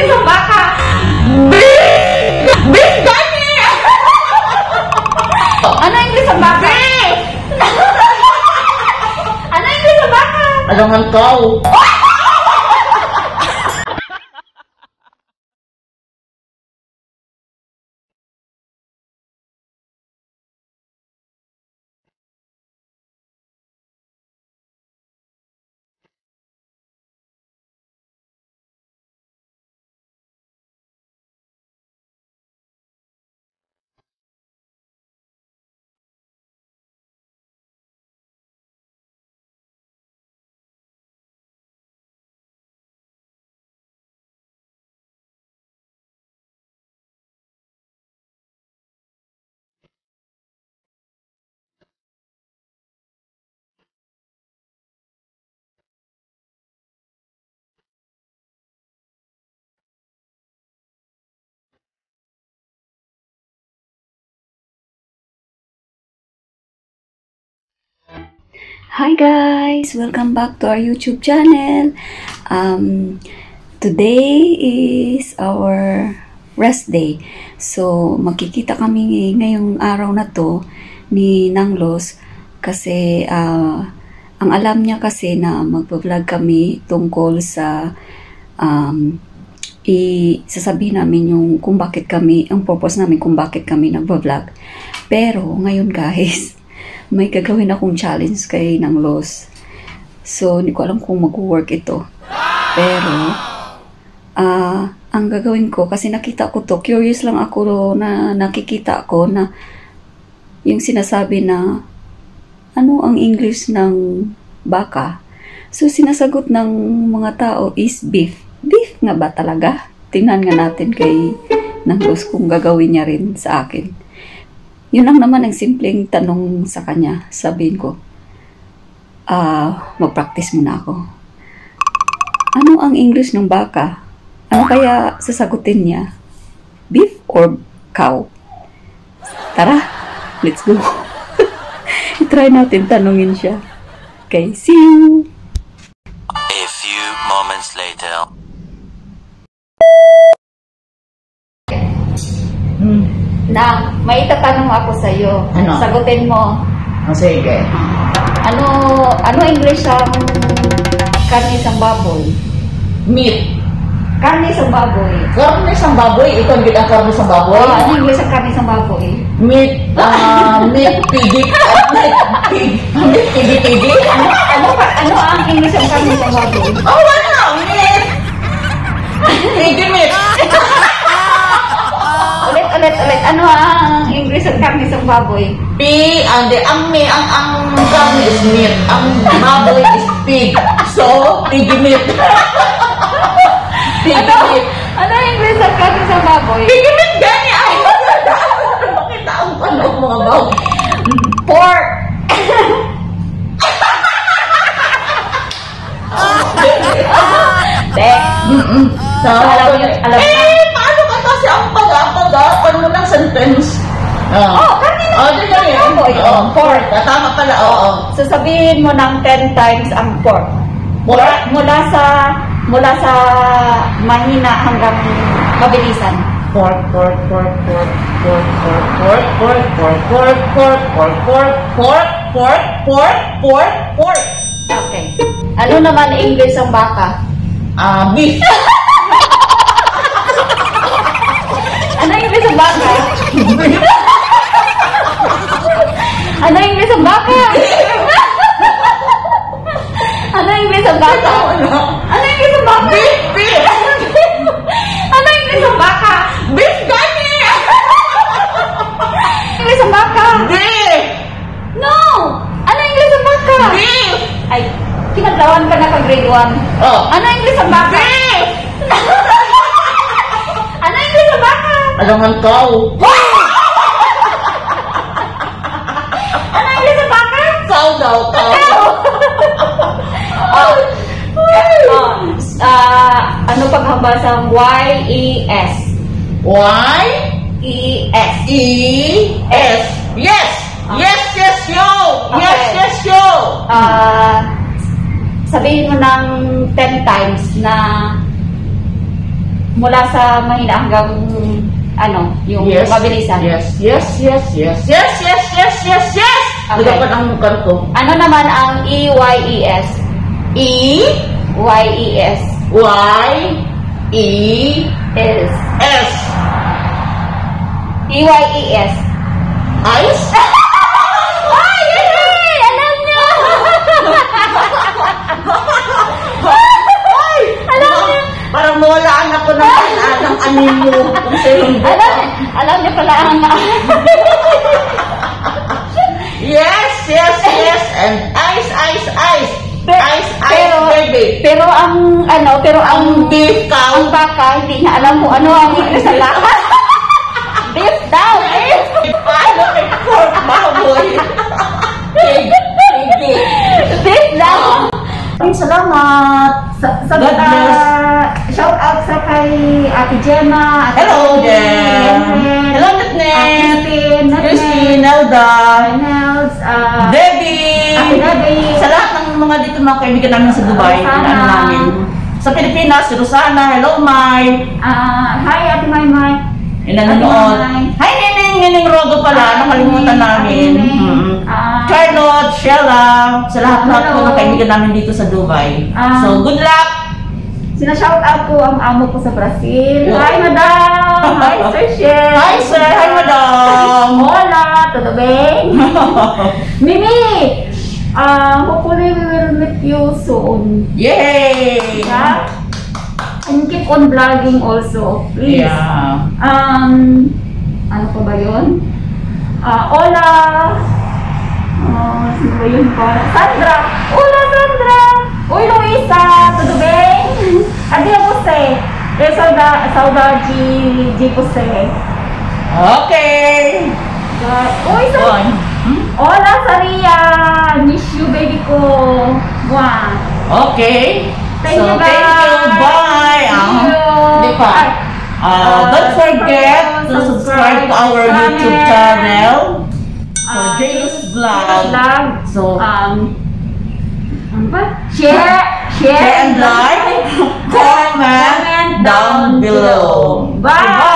English ng baka? Beef! Beef gani! Ano English ng baka? Beef! Ano English ng baka? Alangan kau. Hi guys! Welcome back to our YouTube channel. Today is our rest day. So, magkikita kami ngayong araw na to ni Nanglos kasi ang alam niya kasi na magpa-vlog kami tungkol sa sasabihin namin yung kung bakit kami, ang purpose namin kung bakit kami nagpa-vlog. Pero ngayon guys, may gagawin akong challenge kay Nanglos. So, hindi ko alam kung mag-work ito. Pero, ang gagawin ko, kasi nakita ko to, curious lang ako na nakikita ko na yung sinasabi na ano ang English ng baka. So, sinasagot ng mga tao is beef. Beef nga ba talaga? Tingnan nga natin kay Nanglos kung gagawin niya rin sa akin. Yun lang naman ang simpleng tanong sa kanya. Sabihin ko, mag-practice muna ako. Ano ang English ng baka? Ano kaya sasagutin niya? Beef or cow? Tara, let's go. I-try natin tanungin siya. Okay, see you! A few moments later. Na, may itatanong ako sa iyo. Ano? Sagutin mo. Sige. Ano English ang karne sa baboy? Meat. Karne sa baboy. Karne sa baboy. Ito ang kita karne sa baboy. Ano English ang karne sa baboy? Meat. Meat pigi. Meat pigi. Ano ang English ang karne sa baboy? Oh, wala. Meat. Pigi meat. Ulit. Ano ang English ang karne sa baboy? Ang karne is meat. Ang baboy is pig. So, pigi meat. Pigi meat. Ano ang English ang karne sa baboy? Pigi meat gani ay. Makita ang panog mga baboy. Pork. Alam mo. Paano ka kasi ang pag-apagaan mo ng sentence? Karne Ganyan. baboy. Pork. Tama pala, oo. Sasabihin mo ng 10 times ang pork. Pork? Mula sa mahina hanggang mabilisan. Pork. Okay. Ano naman English ang baka? Beef. Ano English ang baka? Ano English ang baka? Ano English ang baka? Ano English ang baka? Beef. Ano English ang baka? Beef gani. English ang baka? Beef. No! Ano English ang baka? Beef. Ay, kinaglawan ka na kag grade 1. Ano English ang baka? Beef. Ano English ang baka? Alangan kau. Ano English ang baka? Kau daw. Ano paghambasang Y-E-S? Y? E-S. E-S. Yes. Yes, yo. Yes, yo. Sabihin mo ng 10 times na mula sa mahina hanggang ano, yung mabilisan. Yes. Okay. Dapat ang mukan ko. Ano naman ang EYES? E-Y-E-S. Is. EYES. Ice? Ay! Alam niyo! Alam niyo! Parang mawalaan ako ng animo. Kung sa'yo. Alam niyo pala ang... Yes. And ice, baby. Pero ang Beef cow. ang baka, hindi niya alam kung ano ang English sa lahat. Beef daw, beef! Paano may pork baboy? Beef daw! Salamat. God bless. Shout out sa kay Ate Gemma, Ate Hello, Jem. Hello, Christine, Nelda, Nels, Debbie. Ate Debbie. Sa lahat ng mga dito mga kaibigan namin sa Dubai, Rosana. inaano namin. Sa Pilipinas, si Rosana, hello, Mai. Hi, Ate Maymay. Nanonood. Hi, Nining Rogo pala, nakalimutan namin. Charlotte, Sheila, sa lahat-lahat po ng kaibigan namin dito sa Dubai. So, good luck! Sina-shout out ko ang amo ko sa Brazil. Hi, madam! Hi, Sir Chef! Hi, sir! Hi, madam! Hola! Tudo bem? Mimi! Hopefully we will meet you soon. Yay! Yeah? And keep on vlogging also, please. Yeah. Ano pa ba yun? Hola! Sino ba yun pa? Sandra! Hola, Sandra! Uy, Luisa! Tudo bem? Adia você? Eu saudade de você. Okay! Uy, Hola, Saria! Miss you, baby ko! Wow! Okay! Thank So, you, thank you! Bye! Thank you! Di pa. Don't forget to subscribe to our YouTube channel. So, James Vlog. So, ano ba? Share and like, comment down below. Bye!